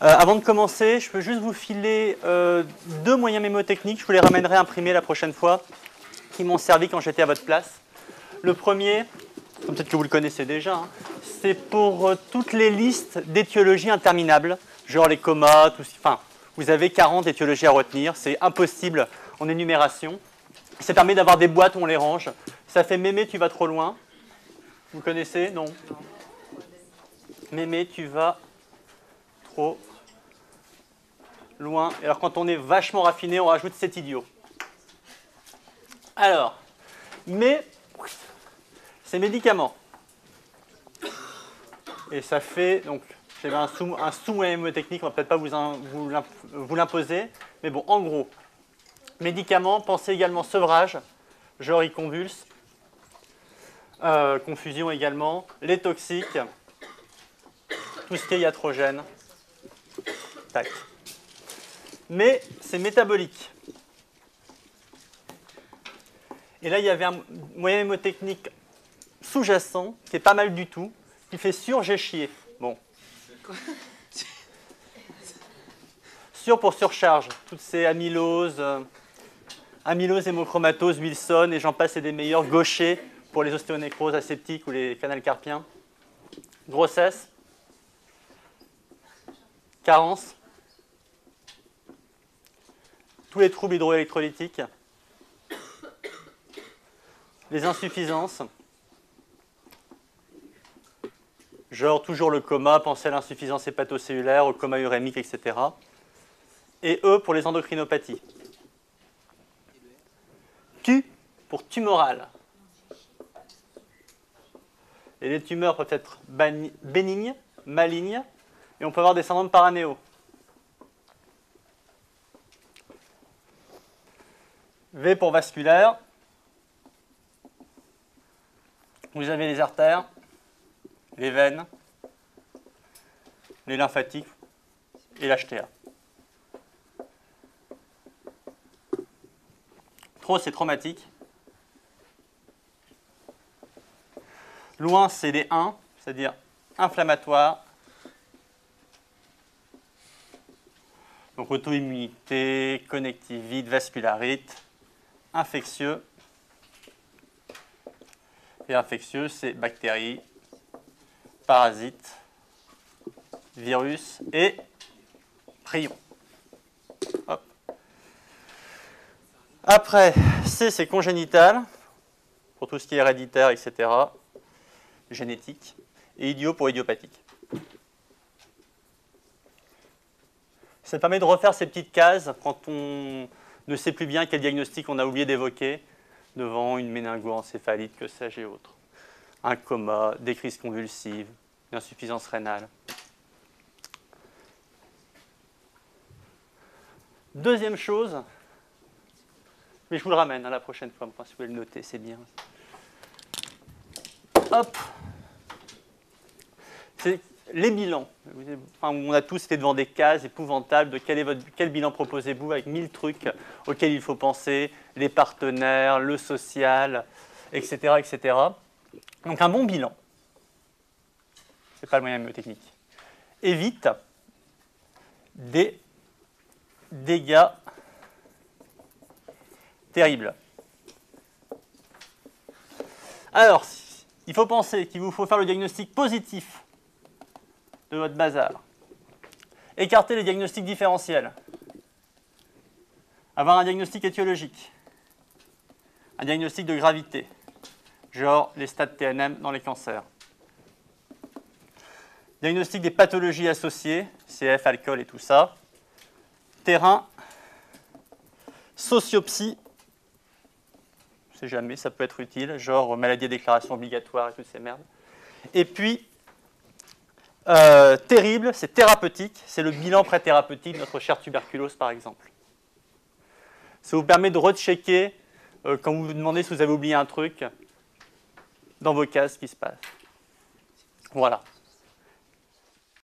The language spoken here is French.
Avant de commencer, je peux juste vous filer deux moyens mémotechniques. Je vous les ramènerai imprimés la prochaine fois, qui m'ont servi quand j'étais à votre place. Le premier, peut-être que vous le connaissez déjà, hein, c'est pour toutes les listes d'étiologies interminables, genre les comas, enfin, vous avez 40 étiologies à retenir, c'est impossible en énumération. Ça permet d'avoir des boîtes où on les range. Ça fait Mémé, tu vas trop loin. Vous connaissez? Non. Mémé, tu vas trop loin. Et alors, quand on est vachement raffiné, on rajoute cet idiot. Alors, mais ces médicaments. Et ça fait, donc, j'avais un sous-moyen mémotechnique, on ne va peut-être pas vous l'imposer. Mais bon, en gros, médicaments, pensez également sevrage, genre ils convulsent. Confusion également, les toxiques, tout ce qui est iatrogène. Tac. Mais c'est métabolique. Et là, il y avait un moyen mémotechnique sous-jacent, qui est pas mal du tout, qui fait sur j'ai chié. Bon. Sur pour surcharge. Toutes ces amyloses, hémochromatose, Wilson, et j'en passe, et des meilleurs. Gaucher pour les ostéonécroses aseptiques ou les canals carpiens. Grossesse. Carence. Tous les troubles hydroélectrolytiques. Les insuffisances. Genre toujours le coma, pensez à l'insuffisance hépatocellulaire, au coma urémique, etc. Et E pour les endocrinopathies. Tu pour tumoral. Et les tumeurs peuvent être bénignes, malignes, et on peut avoir des syndromes paranéaux. V pour vasculaire. Vous avez les artères, les veines, les lymphatiques et l'HTA. Trop, c'est traumatique. Loin, c'est les 1, c'est-à-dire inflammatoire. Donc auto-immunité, connectivite, vascularite, infectieux. Et infectieux, c'est bactéries, parasites, virus et prions. Hop. Après, C, c'est congénital, pour tout ce qui est héréditaire, etc., génétique, et idiot pour idiopathique. Ça permet de refaire ces petites cases quand on ne sait plus bien quel diagnostic on a oublié d'évoquer devant une méningo-encéphalite, que sais-je et autres. Un coma, des crises convulsives, une insuffisance rénale. Deuxième chose, mais je vous le ramène à la prochaine fois, enfin, si vous voulez le noter, c'est bien. Hop. C'est les bilans. Enfin, on a tous été devant des cases épouvantables de quel bilan proposez-vous avec 1000 trucs auxquels il faut penser, les partenaires, le social, etc., etc. Donc un bon bilan, ce n'est pas le moyen mémotechnique, évite des dégâts terribles. Alors, il faut penser qu'il vous faut faire le diagnostic positif de votre bazar. Écarter les diagnostics différentiels. Avoir un diagnostic étiologique. Un diagnostic de gravité. Genre les stades TNM dans les cancers. Diagnostic des pathologies associées, CF, alcool et tout ça. Terrain. Sociopsie. Je ne sais jamais, ça peut être utile. Genre maladie à déclaration obligatoire et toutes ces merdes. Et puis, terrible, c'est thérapeutique. C'est le bilan pré-thérapeutique de notre chère tuberculose, par exemple. Ça vous permet de rechecker quand vous vous demandez si vous avez oublié un truc dans vos cases, ce qui se passe. Voilà.